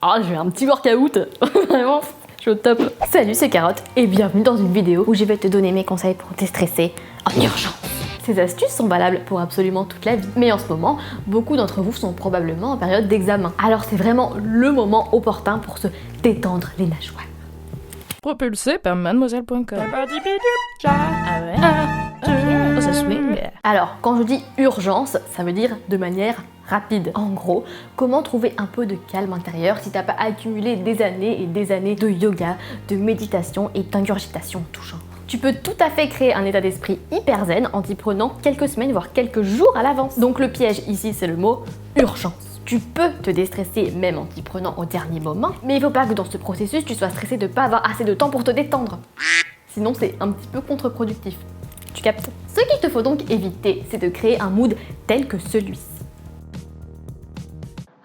Ah, j'ai un petit workout. Vraiment, je suis au top. Salut, c'est Carotte et bienvenue dans une vidéo où je vais te donner mes conseils pour déstresser en urgence. Ces astuces sont valables pour absolument toute la vie. Mais en ce moment, beaucoup d'entre vous sont probablement en période d'examen. Alors c'est vraiment le moment opportun pour se détendre les nageoires. Propulsé par mademoiselle.com. Ah ouais? Ça swing. Alors, quand je dis urgence, ça veut dire de manière rapide. En gros, comment trouver un peu de calme intérieur si t'as pas accumulé des années et des années de yoga, de méditation et d'ingurgitation tout genre. Tu peux tout à fait créer un état d'esprit hyper zen en t'y prenant quelques semaines voire quelques jours à l'avance. Donc le piège ici, c'est le mot urgence. Tu peux te déstresser même en t'y prenant au dernier moment, mais il faut pas que dans ce processus tu sois stressé de pas avoir assez de temps pour te détendre. Sinon c'est un petit peu contre-productif. Tu captes? Ce qu'il te faut donc éviter, c'est de créer un mood tel que celui-ci.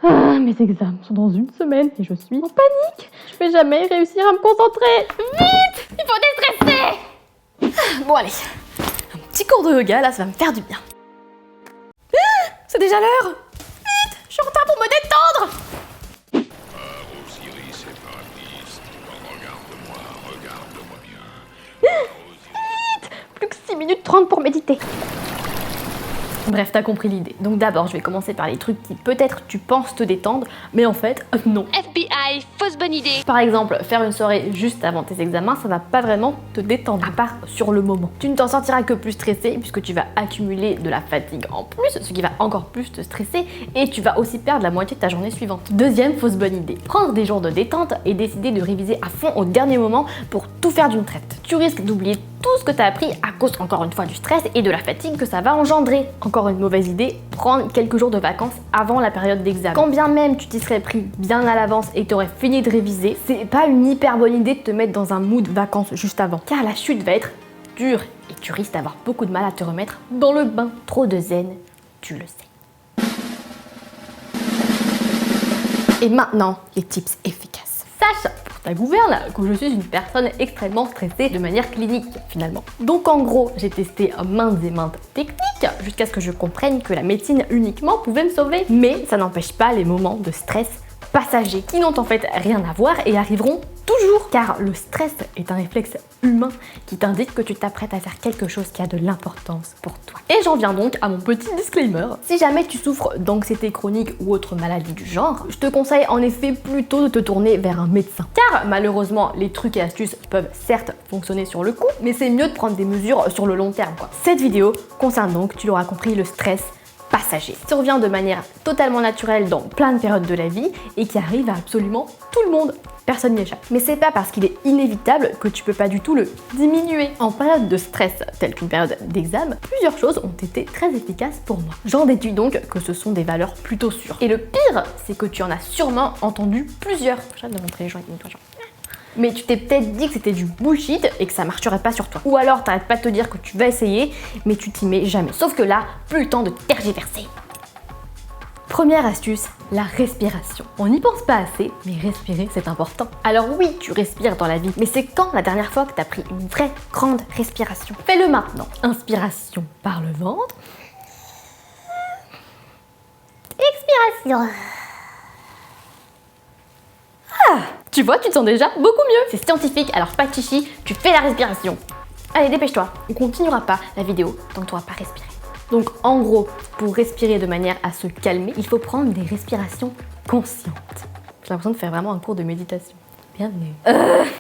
Ah, mes examens sont dans une semaine et je suis en panique. Je vais jamais réussir à me concentrer. Vite! Il faut déstresser! Bon allez, un petit cours de yoga là, ça va me faire du bien. Ah, c'est déjà l'heure! Vite! Je suis en retard pour me détendre! Osiris et Paradis, regarde-moi bien. Vite! Plus que 6 minutes 30 pour méditer. Bref, t'as compris l'idée. Donc d'abord, je vais commencer par les trucs qui peut-être tu penses te détendre, mais en fait, non. FBI, fausse bonne idée. Par exemple, faire une soirée juste avant tes examens, ça va pas vraiment te détendre, à part sur le moment. Tu ne t'en sortiras que plus stressé, puisque tu vas accumuler de la fatigue en plus, ce qui va encore plus te stresser, et tu vas aussi perdre la moitié de ta journée suivante. Deuxième fausse bonne idée, prendre des jours de détente et décider de réviser à fond au dernier moment pour tout faire d'une traite. Tu risques d'oublier tout ce que tu as appris à cause, encore une fois, du stress et de la fatigue que ça va engendrer. Encore une mauvaise idée, prendre quelques jours de vacances avant la période d'examen. Quand bien même tu t'y serais pris bien à l'avance et tu aurais fini de réviser, c'est pas une hyper bonne idée de te mettre dans un mood vacances juste avant, car la chute va être dure et tu risques d'avoir beaucoup de mal à te remettre dans le bain. Trop de zen, tu le sais. Et maintenant, les tips efficaces. Sache, pour ta gouverne, que je suis une personne extrêmement stressée de manière clinique finalement. Donc en gros, j'ai testé maintes et maintes techniques jusqu'à ce que je comprenne que la médecine uniquement pouvait me sauver. Mais ça n'empêche pas les moments de stress passagers qui n'ont en fait rien à voir et arriveront toujours, car le stress est un réflexe humain qui t'indique que tu t'apprêtes à faire quelque chose qui a de l'importance pour toi. Et j'en viens donc à mon petit disclaimer. Si jamais tu souffres d'anxiété chronique ou autre maladie du genre, je te conseille en effet plutôt de te tourner vers un médecin. Car malheureusement, les trucs et astuces peuvent certes fonctionner sur le coup, mais c'est mieux de prendre des mesures sur le long terme, quoi. Cette vidéo concerne donc, tu l'auras compris, le stress passager. Ça survient de manière totalement naturelle dans plein de périodes de la vie et qui arrive à absolument tout le monde. Personne n'y échappe. Mais c'est pas parce qu'il est inévitable que tu peux pas du tout le diminuer. En période de stress, telle qu'une période d'examen, plusieurs choses ont été très efficaces pour moi. J'en déduis donc que ce sont des valeurs plutôt sûres. Et le pire, c'est que tu en as sûrement entendu plusieurs. J'arrête de montrer les gens avec mes gens. Mais tu t'es peut-être dit que c'était du bullshit et que ça marcherait pas sur toi. Ou alors t'arrêtes pas de te dire que tu vas essayer, mais tu t'y mets jamais. Sauf que là, plus le temps de tergiverser. Première astuce, la respiration. On n'y pense pas assez, mais respirer c'est important. Alors oui, tu respires dans la vie, mais c'est quand la dernière fois que t'as pris une vraie grande respiration? Fais-le maintenant. Inspiration par le ventre. Expiration. Tu vois, tu te sens déjà beaucoup mieux. C'est scientifique, alors pas de chichi, tu fais la respiration. Allez, dépêche-toi, on continuera pas la vidéo tant que tu n'auras pas respiré. Donc en gros, pour respirer de manière à se calmer, il faut prendre des respirations conscientes. J'ai l'impression de faire vraiment un cours de méditation. Bienvenue.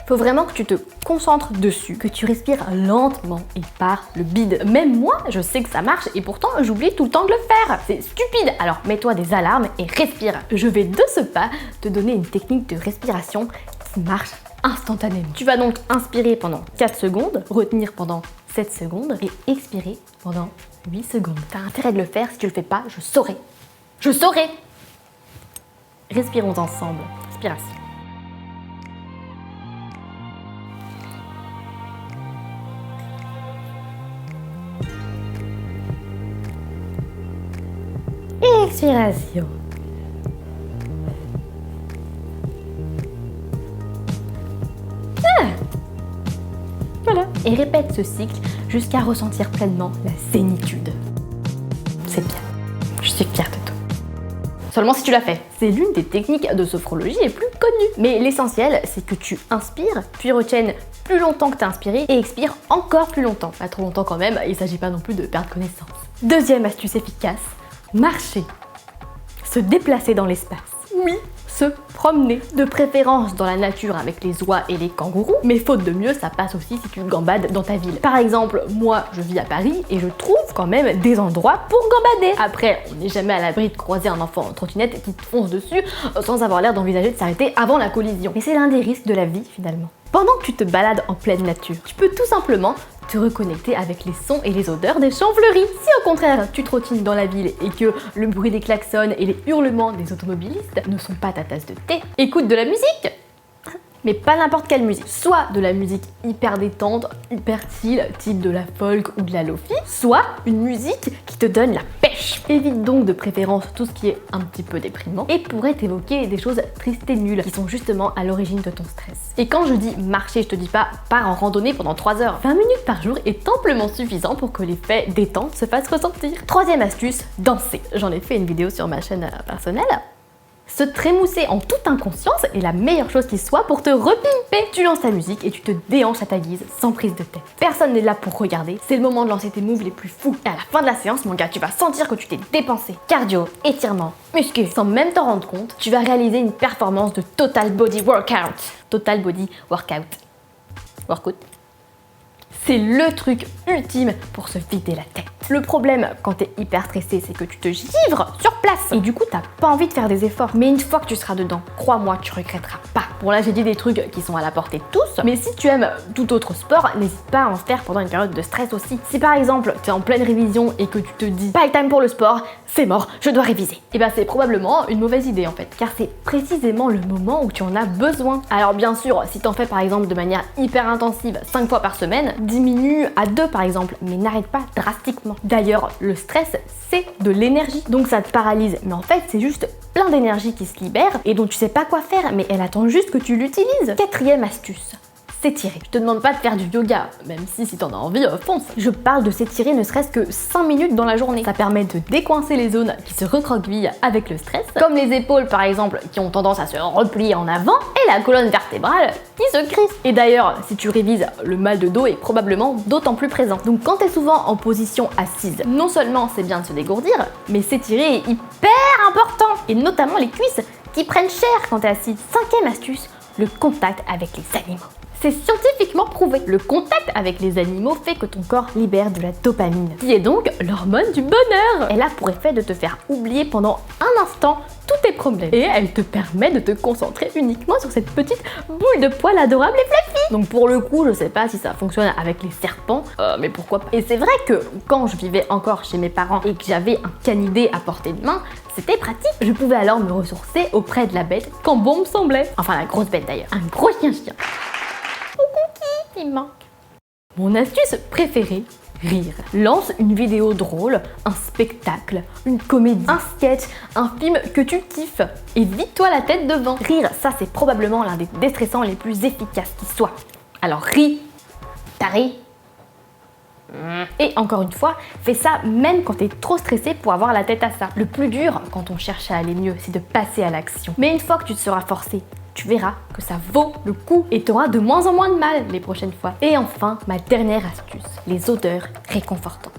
Faut vraiment que tu te concentres dessus, que tu respires lentement et par le bide. Même moi, je sais que ça marche et pourtant j'oublie tout le temps de le faire. C'est stupide. Alors mets-toi des alarmes et respire. Je vais de ce pas te donner une technique de respiration qui marche instantanément. Tu vas donc inspirer pendant 4 secondes, retenir pendant 7 secondes et expirer pendant 8 secondes. T'as intérêt de le faire, si tu le fais pas, je saurai. Je saurai. Respirons ensemble. Respiration. Expiration. Voilà. Et répète ce cycle jusqu'à ressentir pleinement la zénitude. C'est bien. Je suis fière de toi. Seulement si tu l'as fait. C'est l'une des techniques de sophrologie les plus connu. Mais l'essentiel, c'est que tu inspires, puis retiennes plus longtemps que tu as inspiré et expires encore plus longtemps. Pas trop longtemps quand même, il s'agit pas non plus de perdre connaissance. Deuxième astuce efficace, marcher. Se déplacer dans l'espace. Oui, se promener, de préférence dans la nature avec les oies et les kangourous, mais faute de mieux, ça passe aussi si tu gambades dans ta ville. Par exemple, moi je vis à Paris et je trouve quand même des endroits pour gambader. Après, on n'est jamais à l'abri de croiser un enfant en trottinette qui te fonce dessus sans avoir l'air d'envisager de s'arrêter avant la collision. Et c'est l'un des risques de la vie finalement. Pendant que tu te balades en pleine nature, tu peux tout simplement te reconnecter avec les sons et les odeurs des champs-fleuris. Si au contraire tu trottines dans la ville et que le bruit des klaxons et les hurlements des automobilistes ne sont pas ta tasse de thé, écoute de la musique. Mais pas n'importe quelle musique, soit de la musique hyper détente, hyper chill, type de la folk ou de la lofi, soit une musique qui te donne la pêche. Évite donc de préférence tout ce qui est un petit peu déprimant et pourrait évoquer des choses tristes et nulles qui sont justement à l'origine de ton stress. Et quand je dis marcher, je te dis pas pars en randonnée pendant 3 heures. 20 minutes par jour est amplement suffisant pour que l'effet détente se fasse ressentir. Troisième astuce, danser. J'en ai fait une vidéo sur ma chaîne personnelle. Se trémousser en toute inconscience est la meilleure chose qui soit pour te repimper. Tu lances ta musique et tu te déhanches à ta guise, sans prise de tête. Personne n'est là pour regarder, c'est le moment de lancer tes moves les plus fous. Et à la fin de la séance, mon gars, tu vas sentir que tu t'es dépensé. Cardio, étirement, muscu, sans même t'en rendre compte, tu vas réaliser une performance de Total Body Workout. Total Body Workout. Workout. C'est le truc ultime pour se vider la tête. Le problème quand t'es hyper stressé, c'est que tu te givres sur place et du coup t'as pas envie de faire des efforts. Mais une fois que tu seras dedans, crois-moi, tu regretteras pas. Bon là j'ai dit des trucs qui sont à la portée de tous, mais si tu aimes tout autre sport, n'hésite pas à en faire pendant une période de stress aussi. Si par exemple t'es en pleine révision et que tu te dis pas le time pour le sport, c'est mort, je dois réviser. Et ben c'est probablement une mauvaise idée en fait, car c'est précisément le moment où tu en as besoin. Alors bien sûr, si t'en fais par exemple de manière hyper intensive 5 fois par semaine, diminue à 2 par exemple, mais n'arrête pas drastiquement. D'ailleurs, le stress, c'est de l'énergie, donc ça te paralyse. Mais en fait, c'est juste plein d'énergie qui se libère et dont tu sais pas quoi faire, mais elle attend juste que tu l'utilises. Quatrième astuce. S'étirer. Je te demande pas de faire du yoga, même si t'en as envie, fonce. Je parle de s'étirer ne serait-ce que 5 minutes dans la journée. Ça permet de décoincer les zones qui se recroquevillent avec le stress, comme les épaules par exemple, qui ont tendance à se replier en avant, et la colonne vertébrale qui se crispe. Et d'ailleurs, si tu révises, le mal de dos est probablement d'autant plus présent. Donc quand t'es souvent en position assise, non seulement c'est bien de se dégourdir, mais s'étirer est hyper important, et notamment les cuisses qui prennent cher quand t'es assis. Cinquième astuce, le contact avec les animaux. C'est scientifiquement prouvé. Le contact avec les animaux fait que ton corps libère de la dopamine, qui est donc l'hormone du bonheur. Elle a pour effet de te faire oublier pendant un instant tous tes problèmes. Et elle te permet de te concentrer uniquement sur cette petite boule de poils adorable et fluffy. Donc pour le coup, je sais pas si ça fonctionne avec les serpents, mais pourquoi pas. Et c'est vrai que quand je vivais encore chez mes parents et que j'avais un canidé à portée de main, c'était pratique. Je pouvais alors me ressourcer auprès de la bête quand bon me semblait. Enfin la grosse bête d'ailleurs. Un gros chien-chien. Il manque. Mon astuce préférée, rire. Lance une vidéo drôle, un spectacle, une comédie, un sketch, un film que tu kiffes et vide-toi la tête devant. Rire, ça c'est probablement l'un des déstressants les plus efficaces qui soit. Alors ris, t'as ri. Et encore une fois, fais ça même quand t'es trop stressé pour avoir la tête à ça. Le plus dur, quand on cherche à aller mieux, c'est de passer à l'action. Mais une fois que tu te seras forcé, tu verras que ça vaut le coup et tu auras de moins en moins de mal les prochaines fois. Et enfin, ma dernière astuce, les odeurs réconfortantes.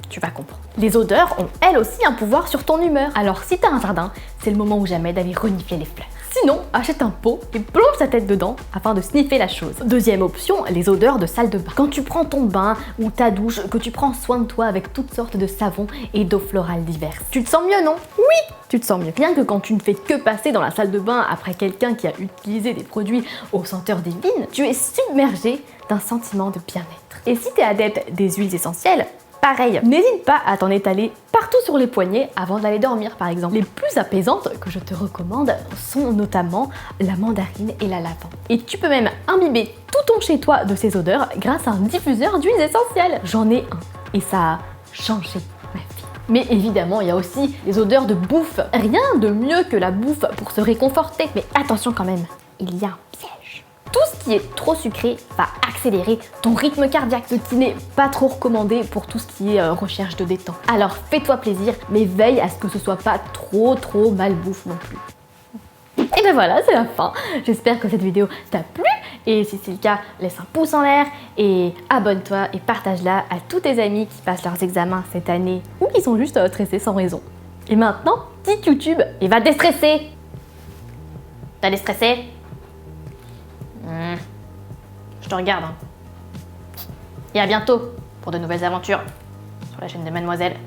Tu vas comprendre. Les odeurs ont elles aussi un pouvoir sur ton humeur. Alors si t'as un jardin, c'est le moment ou jamais d'aller renifler les fleurs. Sinon, achète un pot et plonge ta tête dedans afin de sniffer la chose. Deuxième option, les odeurs de salle de bain. Quand tu prends ton bain ou ta douche, que tu prends soin de toi avec toutes sortes de savons et d'eau florale diverses. Tu te sens mieux, non? Oui, tu te sens mieux. Rien que quand tu ne fais que passer dans la salle de bain après quelqu'un qui a utilisé des produits aux senteurs divines, tu es submergé d'un sentiment de bien-être. Et si tu es adepte des huiles essentielles, pareil, n'hésite pas à t'en étaler partout sur les poignets avant d'aller dormir par exemple. Les plus apaisantes que je te recommande sont notamment la mandarine et la lavande. Et tu peux même imbiber tout ton chez toi de ces odeurs grâce à un diffuseur d'huiles essentielles. J'en ai un et ça a changé ma vie. Mais évidemment, il y a aussi les odeurs de bouffe. Rien de mieux que la bouffe pour se réconforter. Mais attention quand même, il y a un piège. Tout ce qui est trop sucré va accélérer ton rythme cardiaque, ce qui n'est pas trop recommandé pour tout ce qui est recherche de détente. Alors fais-toi plaisir, mais veille à ce que ce soit pas trop malbouffe non plus. Et ben voilà, c'est la fin. J'espère que cette vidéo t'a plu. Et si c'est le cas, laisse un pouce en l'air et abonne-toi et partage-la à tous tes amis qui passent leurs examens cette année ou qui sont juste stressés sans raison. Et maintenant, quitte YouTube et va déstresser. T'as déstressé? Je te regarde. Hein. Et à bientôt pour de nouvelles aventures sur la chaîne de Mademoiselle.